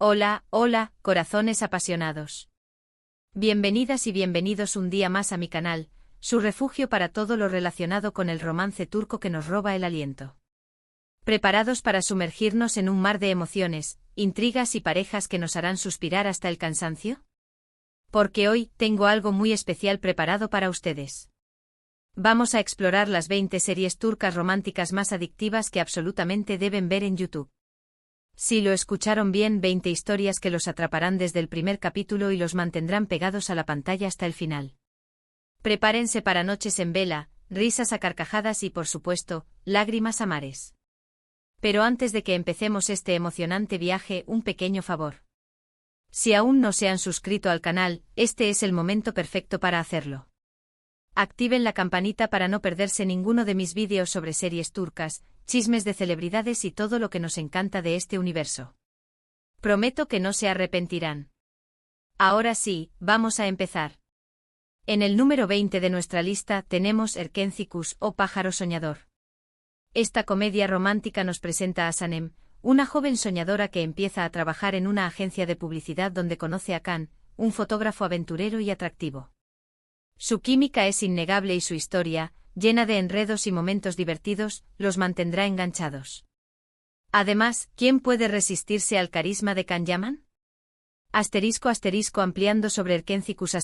Hola, hola, corazones apasionados. Bienvenidas y bienvenidos un día más a mi canal, su refugio para todo lo relacionado con el romance turco que nos roba el aliento. ¿Preparados para sumergirnos en un mar de emociones, intrigas y parejas que nos harán suspirar hasta el cansancio? Porque hoy tengo algo muy especial preparado para ustedes. Vamos a explorar las 20 series turcas románticas más adictivas que absolutamente deben ver en YouTube. Si lo escucharon bien, 20 historias que los atraparán desde el primer capítulo y los mantendrán pegados a la pantalla hasta el final. Prepárense para noches en vela, risas a carcajadas y, por supuesto, lágrimas a mares. Pero antes de que empecemos este emocionante viaje, un pequeño favor. Si aún no se han suscrito al canal, este es el momento perfecto para hacerlo. Activen la campanita para no perderse ninguno de mis vídeos sobre series turcas, chismes de celebridades y todo lo que nos encanta de este universo. Prometo que no se arrepentirán. Ahora sí, vamos a empezar. En el número 20 de nuestra lista tenemos Erkencikus o Pájaro Soñador. Esta comedia romántica nos presenta a Sanem, una joven soñadora que empieza a trabajar en una agencia de publicidad donde conoce a Can, un fotógrafo aventurero y atractivo. Su química es innegable y su historia, llena de enredos y momentos divertidos, los mantendrá enganchados. Además, ¿quién puede resistirse al carisma de Can Yaman? Ampliando sobre Erkencikus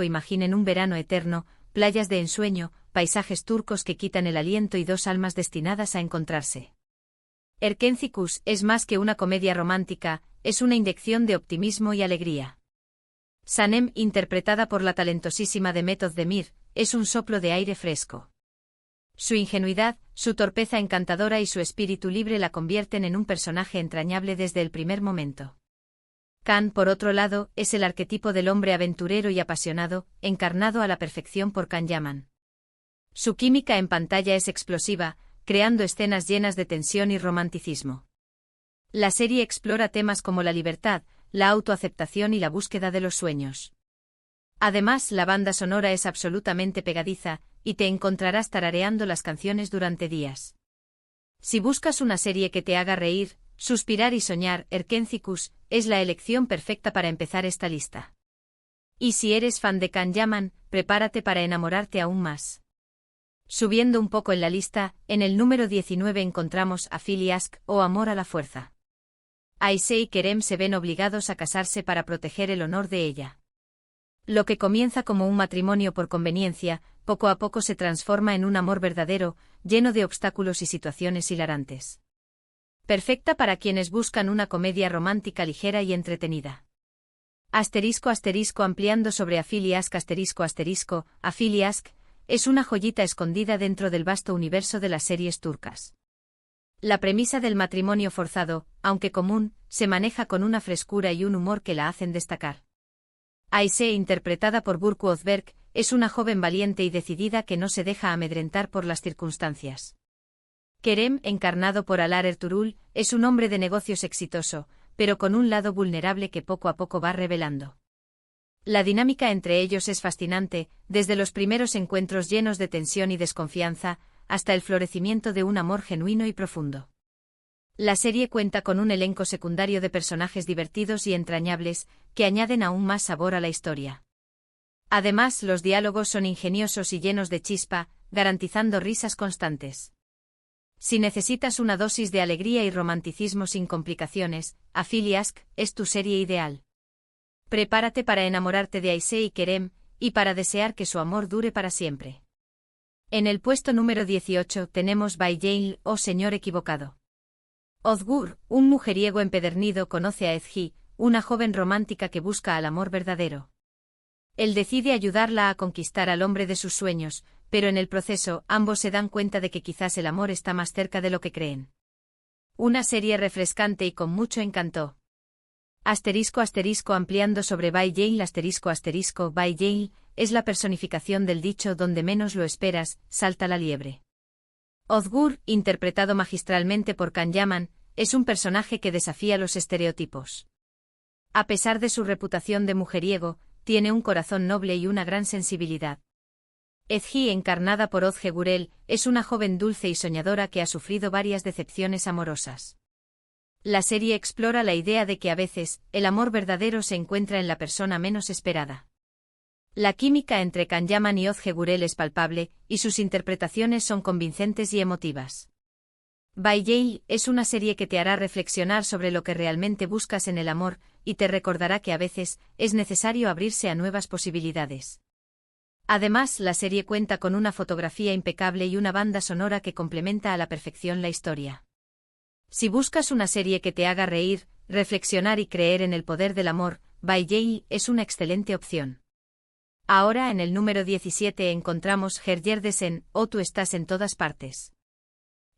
imaginen un verano eterno, playas de ensueño, paisajes turcos que quitan el aliento y dos almas destinadas a encontrarse. Erkencikus es más que una comedia romántica, es una inyección de optimismo y alegría. Sanem, interpretada por la talentosísima Demet Özdemir, es un soplo de aire fresco. Su ingenuidad, su torpeza encantadora y su espíritu libre la convierten en un personaje entrañable desde el primer momento. Can, por otro lado, es el arquetipo del hombre aventurero y apasionado, encarnado a la perfección por Can Yaman. Su química en pantalla es explosiva, creando escenas llenas de tensión y romanticismo. La serie explora temas como la libertad, la autoaceptación y la búsqueda de los sueños. Además, la banda sonora es absolutamente pegadiza, y te encontrarás tarareando las canciones durante días. Si buscas una serie que te haga reír, suspirar y soñar, Erkencikus es la elección perfecta para empezar esta lista. Y si eres fan de Can Yaman, prepárate para enamorarte aún más. Subiendo un poco en la lista, en el número 19 encontramos Afili Aşk o Amor a la Fuerza. Ayşe y Kerem se ven obligados a casarse para proteger el honor de ella. Lo que comienza como un matrimonio por conveniencia, poco a poco se transforma en un amor verdadero, lleno de obstáculos y situaciones hilarantes. Perfecta para quienes buscan una comedia romántica ligera y entretenida. Ampliando sobre Afili Aşk Afili Aşk es una joyita escondida dentro del vasto universo de las series turcas. La premisa del matrimonio forzado, aunque común, se maneja con una frescura y un humor que la hacen destacar. Ayşe, interpretada por Burcu Özberk, es una joven valiente y decidida que no se deja amedrentar por las circunstancias. Kerem, encarnado por Alar Ertuğrul, es un hombre de negocios exitoso, pero con un lado vulnerable que poco a poco va revelando. La dinámica entre ellos es fascinante, desde los primeros encuentros llenos de tensión y desconfianza, hasta el florecimiento de un amor genuino y profundo. La serie cuenta con un elenco secundario de personajes divertidos y entrañables, que añaden aún más sabor a la historia. Además, los diálogos son ingeniosos y llenos de chispa, garantizando risas constantes. Si necesitas una dosis de alegría y romanticismo sin complicaciones, Afili Aşk es tu serie ideal. Prepárate para enamorarte de Ayşe y Kerem, y para desear que su amor dure para siempre. En el puesto número 18 tenemos Bay Jail o Señor Equivocado. Özgür, un mujeriego empedernido, conoce a Ezgi, una joven romántica que busca al amor verdadero. Él decide ayudarla a conquistar al hombre de sus sueños, pero en el proceso ambos se dan cuenta de que quizás el amor está más cerca de lo que creen. Una serie refrescante y con mucho encanto. Ampliando sobre Bay Jail Bay Jail es la personificación del dicho donde menos lo esperas, salta la liebre. Özgür, interpretado magistralmente por Can Yaman, es un personaje que desafía los estereotipos. A pesar de su reputación de mujeriego, tiene un corazón noble y una gran sensibilidad. Ezgi, encarnada por Özge Gürel, es una joven dulce y soñadora que ha sufrido varias decepciones amorosas. La serie explora la idea de que a veces, el amor verdadero se encuentra en la persona menos esperada. La química entre Can Yaman y Ozge Gurel es palpable, y sus interpretaciones son convincentes y emotivas. By Yale es una serie que te hará reflexionar sobre lo que realmente buscas en el amor, y te recordará que a veces, es necesario abrirse a nuevas posibilidades. Además, la serie cuenta con una fotografía impecable y una banda sonora que complementa a la perfección la historia. Si buscas una serie que te haga reír, reflexionar y creer en el poder del amor, By Yale es una excelente opción. Ahora en el número 17 encontramos Herjerdesen, o Tú estás en todas partes.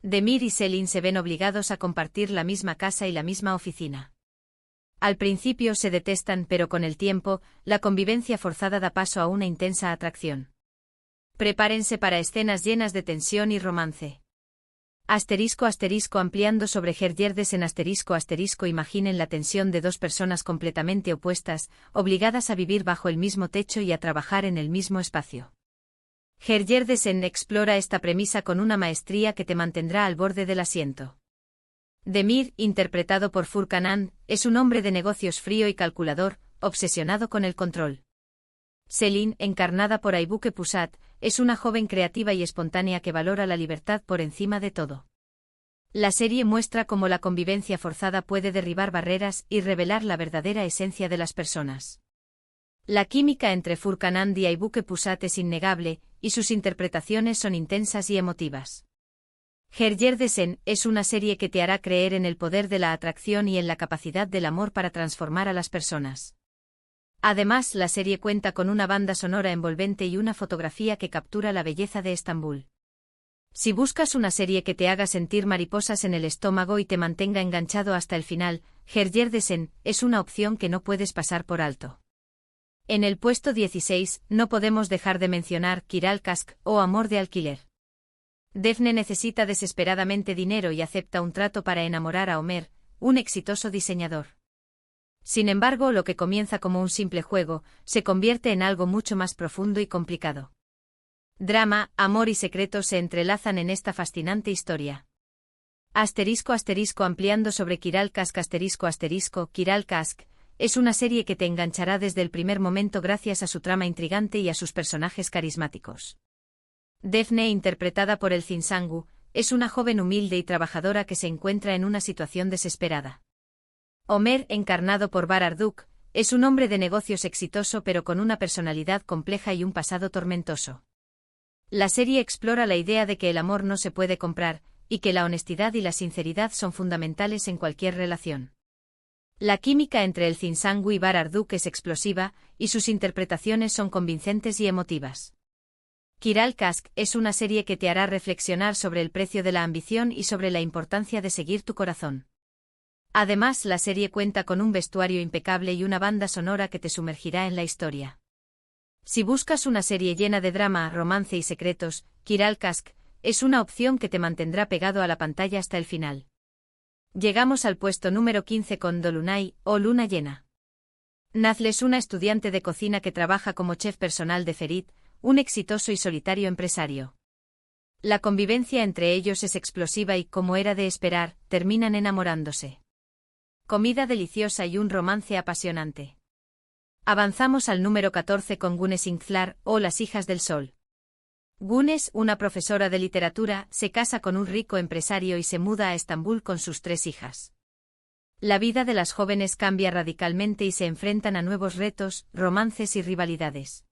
Demir y Selin se ven obligados a compartir la misma casa y la misma oficina. Al principio se detestan, pero con el tiempo, la convivencia forzada da paso a una intensa atracción. Prepárense para escenas llenas de tensión y romance. Ampliando sobre Herjerdesen imaginen la tensión de dos personas completamente opuestas, obligadas a vivir bajo el mismo techo y a trabajar en el mismo espacio. Herjerdesen explora esta premisa con una maestría que te mantendrá al borde del asiento. Demir, interpretado por Furkan Anand, es un hombre de negocios frío y calculador, obsesionado con el control. Selin, encarnada por Aibuke Pusat, es una joven creativa y espontánea que valora la libertad por encima de todo. La serie muestra cómo la convivencia forzada puede derribar barreras y revelar la verdadera esencia de las personas. La química entre Furkan Anand y Aibuke Pusat es innegable, y sus interpretaciones son intensas y emotivas. Herjerdesen es una serie que te hará creer en el poder de la atracción y en la capacidad del amor para transformar a las personas. Además, la serie cuenta con una banda sonora envolvente y una fotografía que captura la belleza de Estambul. Si buscas una serie que te haga sentir mariposas en el estómago y te mantenga enganchado hasta el final, Herjerdesen es una opción que no puedes pasar por alto. En el puesto 16, no podemos dejar de mencionar Kiral Kask, o Amor de alquiler. Daphne necesita desesperadamente dinero y acepta un trato para enamorar a Omer, un exitoso diseñador. Sin embargo, lo que comienza como un simple juego, se convierte en algo mucho más profundo y complicado. Drama, amor y secretos se entrelazan en esta fascinante historia. Ampliando sobre Kiral Kask Kiral Kask es una serie que te enganchará desde el primer momento gracias a su trama intrigante y a sus personajes carismáticos. Daphne, interpretada por Elçin Sangu, es una joven humilde y trabajadora que se encuentra en una situación desesperada. Omer, encarnado por Barduk, es un hombre de negocios exitoso pero con una personalidad compleja y un pasado tormentoso. La serie explora la idea de que el amor no se puede comprar, y que la honestidad y la sinceridad son fundamentales en cualquier relación. La química entre Elçin Sangu y Barduk es explosiva, y sus interpretaciones son convincentes y emotivas. Kiral Kask es una serie que te hará reflexionar sobre el precio de la ambición y sobre la importancia de seguir tu corazón. Además, la serie cuenta con un vestuario impecable y una banda sonora que te sumergirá en la historia. Si buscas una serie llena de drama, romance y secretos, Kiral Kask es una opción que te mantendrá pegado a la pantalla hasta el final. Llegamos al puesto número 15 con Dolunay, o Luna llena. Nazle es una estudiante de cocina que trabaja como chef personal de Ferit, un exitoso y solitario empresario. La convivencia entre ellos es explosiva y, como era de esperar, terminan enamorándose. Comida deliciosa y un romance apasionante. Avanzamos al número 14 con Gunes Ingzlar, o Las hijas del sol. Gunes, una profesora de literatura, se casa con un rico empresario y se muda a Estambul con sus 3 hijas. La vida de las jóvenes cambia radicalmente y se enfrentan a nuevos retos, romances y rivalidades.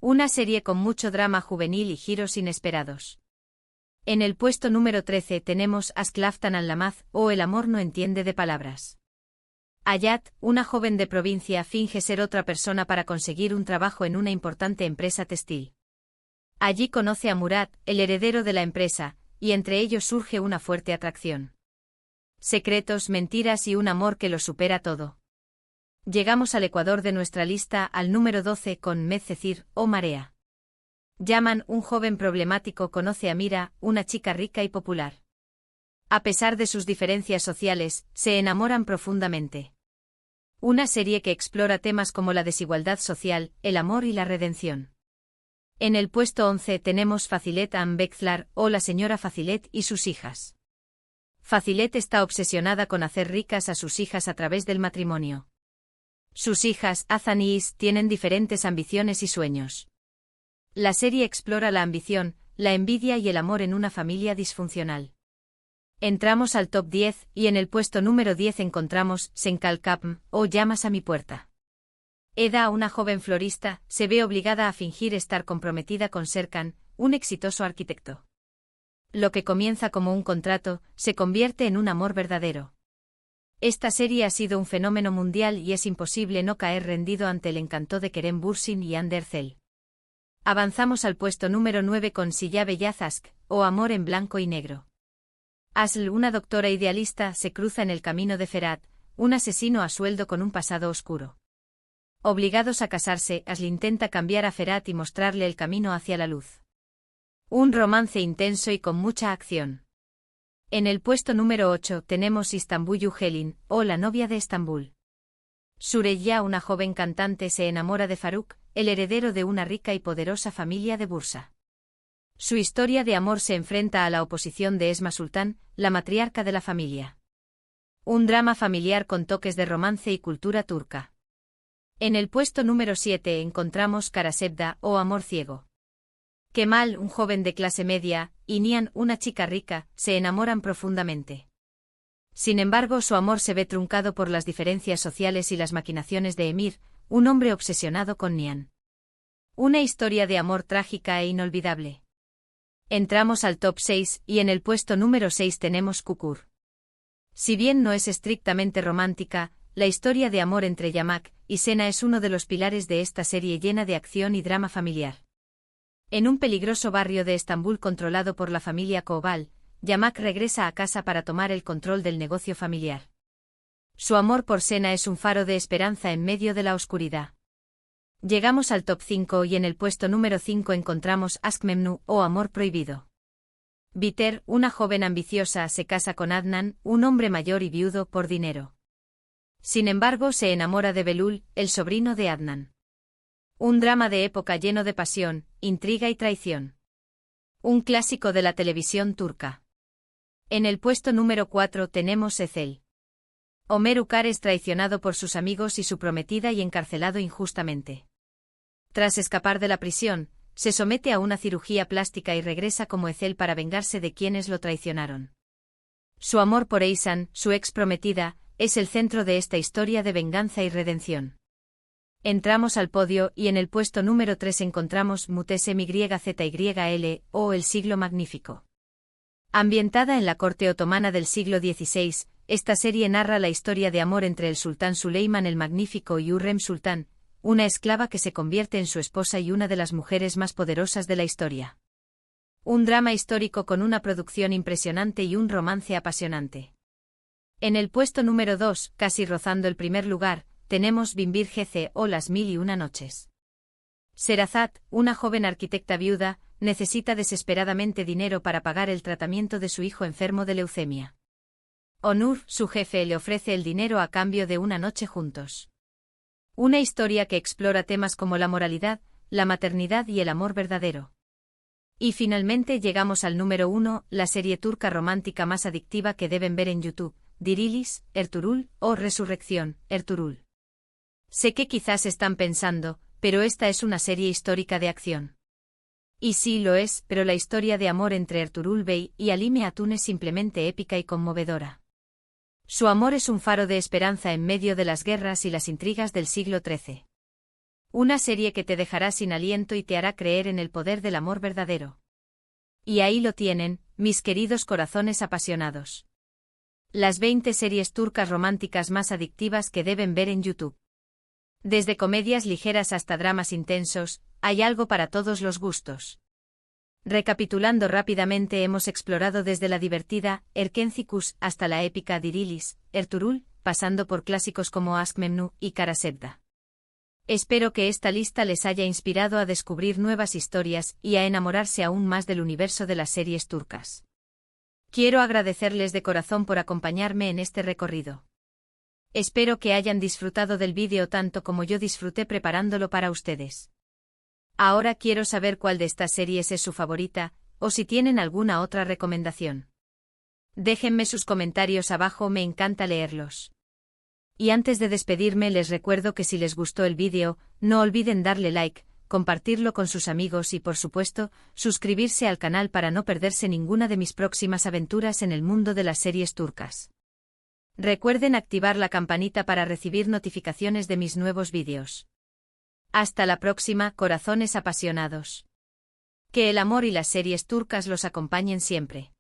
Una serie con mucho drama juvenil y giros inesperados. En el puesto número 13 tenemos Ask Laftan al-Lamaz, o El amor no entiende de palabras. Ayat, una joven de provincia, finge ser otra persona para conseguir un trabajo en una importante empresa textil. Allí conoce a Murat, el heredero de la empresa, y entre ellos surge una fuerte atracción. Secretos, mentiras y un amor que lo supera todo. Llegamos al ecuador de nuestra lista, al número 12 con Medcezir, o Marea. Yaman, un joven problemático, conoce a Mira, una chica rica y popular. A pesar de sus diferencias sociales, se enamoran profundamente. Una serie que explora temas como la desigualdad social, el amor y la redención. En el puesto 11 tenemos Fazilet Ambekzlar, o La señora Fazilet y sus hijas. Fazilet está obsesionada con hacer ricas a sus hijas a través del matrimonio. Sus hijas, Azan y Is, tienen diferentes ambiciones y sueños. La serie explora la ambición, la envidia y el amor en una familia disfuncional. Entramos al top 10 y en el puesto número 10 encontramos Senkal Kapm, o Llamas a mi puerta. Eda, una joven florista, se ve obligada a fingir estar comprometida con Serkan, un exitoso arquitecto. Lo que comienza como un contrato, se convierte en un amor verdadero. Esta serie ha sido un fenómeno mundial y es imposible no caer rendido ante el encanto de Kerem Bürsin y Ander Zel. Avanzamos al puesto número 9 con Silla Bellazask, o Amor en blanco y negro. Asl, una doctora idealista, se cruza en el camino de Ferhat, un asesino a sueldo con un pasado oscuro. Obligados a casarse, Asl intenta cambiar a Ferhat y mostrarle el camino hacia la luz. Un romance intenso y con mucha acción. En el puesto número 8 tenemos Istanbul Yücel'in, o La novia de Estambul. Süreyya, una joven cantante, se enamora de Faruk, el heredero de una rica y poderosa familia de Bursa. Su historia de amor se enfrenta a la oposición de Esma Sultan, la matriarca de la familia. Un drama familiar con toques de romance y cultura turca. En el puesto número 7 encontramos Karasevda, o Amor ciego. Kemal, un joven de clase media, y Nihan, una chica rica, se enamoran profundamente. Sin embargo, su amor se ve truncado por las diferencias sociales y las maquinaciones de Emir, un hombre obsesionado con Nihan. Una historia de amor trágica e inolvidable. Entramos al top 6 y en el puesto número 6 tenemos Kukur. Si bien no es estrictamente romántica, la historia de amor entre Yamak y Sena es uno de los pilares de esta serie llena de acción y drama familiar. En un peligroso barrio de Estambul controlado por la familia Koval, Yamak regresa a casa para tomar el control del negocio familiar. Su amor por Sena es un faro de esperanza en medio de la oscuridad. Llegamos al top 5 y en el puesto número 5 encontramos Aşk Memnu, o Amor prohibido. Biter, una joven ambiciosa, se casa con Adnan, un hombre mayor y viudo, por dinero. Sin embargo, se enamora de Belul, el sobrino de Adnan. Un drama de época lleno de pasión, intriga y traición. Un clásico de la televisión turca. En el puesto número 4 tenemos Ezel. Ömer Ukar es traicionado por sus amigos y su prometida y encarcelado injustamente. Tras escapar de la prisión, se somete a una cirugía plástica y regresa como Ezel para vengarse de quienes lo traicionaron. Su amor por Eysan, su ex prometida, es el centro de esta historia de venganza y redención. Entramos al podio y en el puesto número 3 encontramos Mutesem YZYL, o El siglo magnífico. Ambientada en la corte otomana del siglo XVI, esta serie narra la historia de amor entre el sultán Süleyman el Magnífico y Hürrem Sultán, una esclava que se convierte en su esposa y una de las mujeres más poderosas de la historia. Un drama histórico con una producción impresionante y un romance apasionante. En el puesto número 2, casi rozando el primer lugar, tenemos Binbir Gece, o Las mil y una noches. Sherazad, una joven arquitecta viuda, necesita desesperadamente dinero para pagar el tratamiento de su hijo enfermo de leucemia. Onur, su jefe, le ofrece el dinero a cambio de una noche juntos. Una historia que explora temas como la moralidad, la maternidad y el amor verdadero. Y finalmente llegamos al número 1, la serie turca romántica más adictiva que deben ver en YouTube, Dirilis, Ertuğrul, o Resurrección, Ertuğrul. Sé que quizás están pensando, pero esta es una serie histórica de acción. Y sí lo es, pero la historia de amor entre Ertuğrul Bey y Halime Hatun es simplemente épica y conmovedora. Su amor es un faro de esperanza en medio de las guerras y las intrigas del siglo XIII. Una serie que te dejará sin aliento y te hará creer en el poder del amor verdadero. Y ahí lo tienen, mis queridos corazones apasionados. Las 20 series turcas románticas más adictivas que deben ver en YouTube. Desde comedias ligeras hasta dramas intensos, hay algo para todos los gustos. Recapitulando rápidamente, hemos explorado desde la divertida Erkencikus hasta la épica Dirilis, Ertuğrul, pasando por clásicos como Aşk Memnu y Karasevda. Espero que esta lista les haya inspirado a descubrir nuevas historias y a enamorarse aún más del universo de las series turcas. Quiero agradecerles de corazón por acompañarme en este recorrido. Espero que hayan disfrutado del vídeo tanto como yo disfruté preparándolo para ustedes. Ahora quiero saber cuál de estas series es su favorita, o si tienen alguna otra recomendación. Déjenme sus comentarios abajo, me encanta leerlos. Y antes de despedirme les recuerdo que si les gustó el vídeo, no olviden darle like, compartirlo con sus amigos y por supuesto, suscribirse al canal para no perderse ninguna de mis próximas aventuras en el mundo de las series turcas. Recuerden activar la campanita para recibir notificaciones de mis nuevos vídeos. Hasta la próxima, corazones apasionados. Que el amor y las series turcas los acompañen siempre.